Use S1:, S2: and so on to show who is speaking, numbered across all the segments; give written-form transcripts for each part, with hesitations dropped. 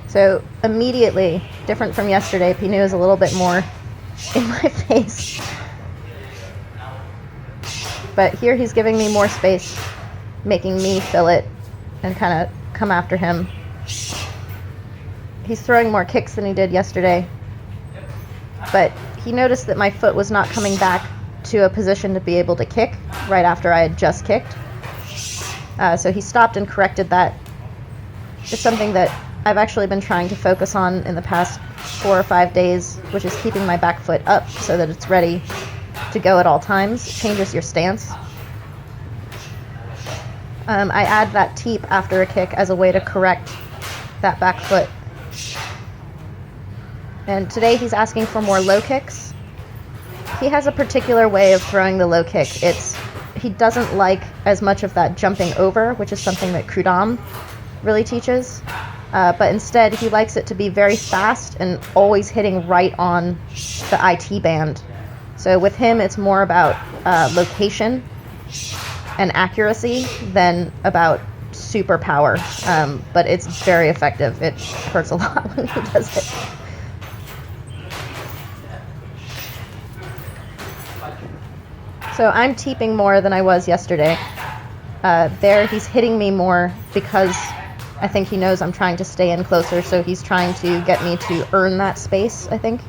S1: So immediately, different from yesterday, Pinu is a little bit more in my face. But here he's giving me more space, making me fill it and kind of come after him. He's throwing more kicks than he did yesterday. But he noticed that my foot was not coming back to a position to be able to kick right after I had just kicked. So he stopped and corrected that. It's something that I've actually been trying to focus on in the past 4 or 5 days, which is keeping my back foot up so that it's ready to go at all times. It changes your stance. I add that teep after a kick as a way to correct that back foot. And today he's asking for more low kicks. He has a particular way of throwing the low kick. He doesn't like as much of that jumping over, which is something that Krudam really teaches. But instead, he likes it to be very fast and always hitting right on the IT band. So with him, it's more about location and accuracy than about super power. But it's very effective. It hurts a lot when he does it. So I'm teeping more than I was yesterday. There he's hitting me more because I think he knows I'm trying to stay in closer, so he's trying to get me to earn that space, I think.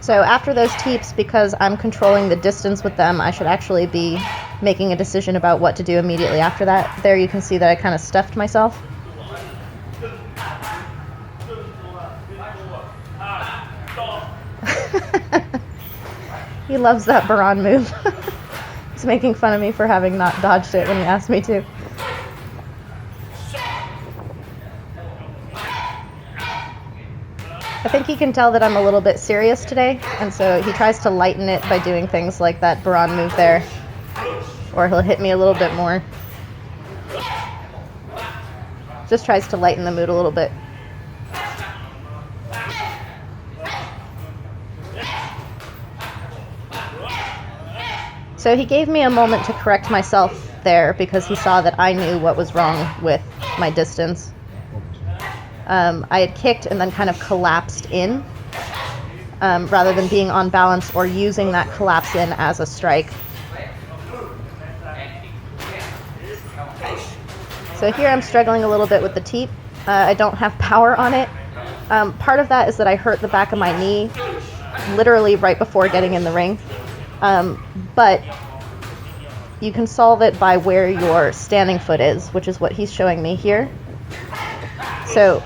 S1: So after those teeps, because I'm controlling the distance with them, I should actually be making a decision about what to do immediately after that. There you can see that I kind of stuffed myself. He loves that Baran move. He's making fun of me for having not dodged it when he asked me to. I think he can tell that I'm a little bit serious today, and so he tries to lighten it by doing things like that Baran move there. Or he'll hit me a little bit more. Just tries to lighten the mood a little bit. So he gave me a moment to correct myself there because he saw that I knew what was wrong with my distance. I had kicked and then kind of collapsed in rather than being on balance or using that collapse in as a strike. So here I'm struggling a little bit with the teep. I don't have power on it. Part of that is that I hurt the back of my knee literally right before getting in the ring. But you can solve it by where your standing foot is, which is what he's showing me here. So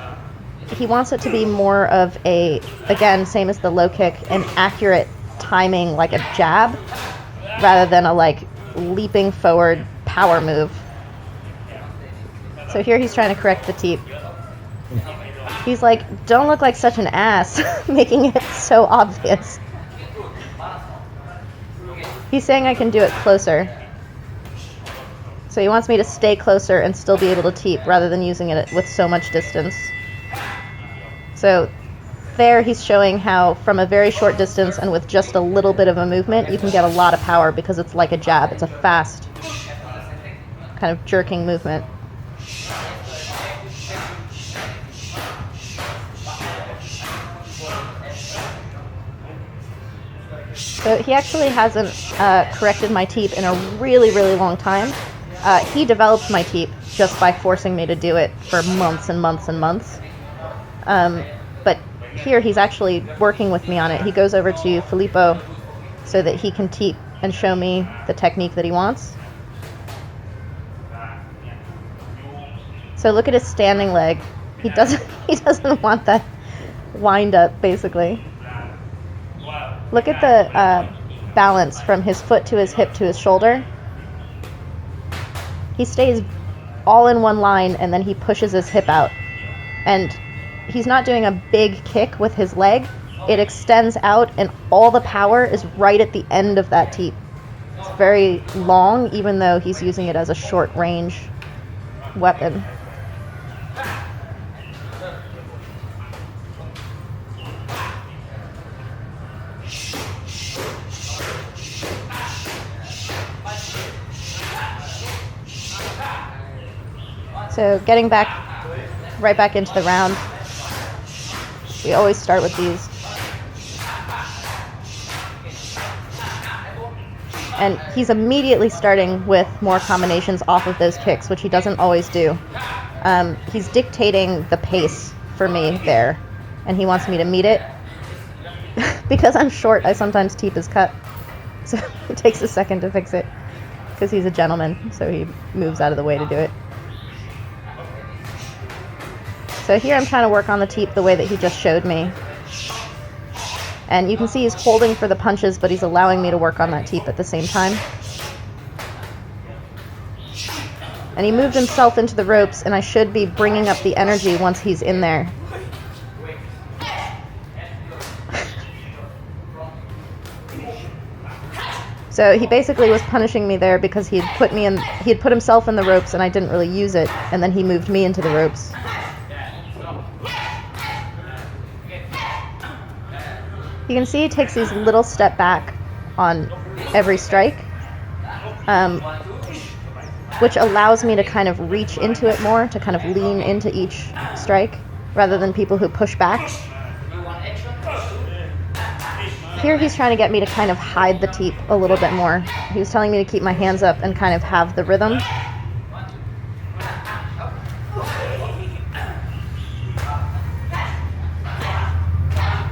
S1: he wants it to be more of a, again, same as the low kick, an accurate timing like a jab rather than a like leaping forward power move. So here he's trying to correct the teep. He's like, don't look like such an ass, making it so obvious. He's saying I can do it closer. So he wants me to stay closer and still be able to teep rather than using it with so much distance. So there he's showing how from a very short distance and with just a little bit of a movement, you can get a lot of power because it's like a jab. It's a fast kind of jerking movement. So he actually hasn't corrected my teep in a really, really long time. He developed my teep just by forcing me to do it for months and months and months. But here he's actually working with me on it. He goes over to Filippo so that he can teep and show me the technique that he wants. So look at his standing leg. He doesn't want that wind up, basically. Look at the balance from his foot to his hip to his shoulder. He stays all in one line and then he pushes his hip out. And he's not doing a big kick with his leg. It extends out and all the power is right at the end of that teep. It's very long, even though he's using it as a short range weapon. So getting back, right back into the round, we always start with these. And he's immediately starting with more combinations off of those kicks, which he doesn't always do. He's dictating the pace for me there, and he wants me to meet it. Because I'm short, I sometimes teep his cut, so it takes a second to fix it, because he's a gentleman, so he moves out of the way to do it. So here I'm trying to work on the teep the way that he just showed me. And you can see he's holding for the punches, but he's allowing me to work on that teep at the same time. And he moved himself into the ropes, and I should be bringing up the energy once he's in there. So he basically was punishing me there because he had put himself in the ropes and I didn't really use it, and then he moved me into the ropes. You can see he takes these little step back on every strike, which allows me to kind of reach into it more, to kind of lean into each strike, rather than people who push back. Here he's trying to get me to kind of hide the teep a little bit more. He was telling me to keep my hands up and kind of have the rhythm.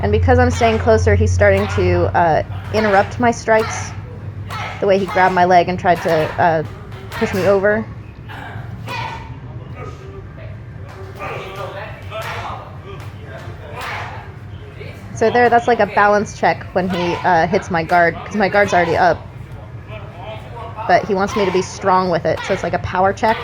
S1: And because I'm staying closer, he's starting to interrupt my strikes, the way he grabbed my leg and tried to push me over. So there, that's like a balance check when he hits my guard, because my guard's already up. But he wants me to be strong with it, so it's like a power check.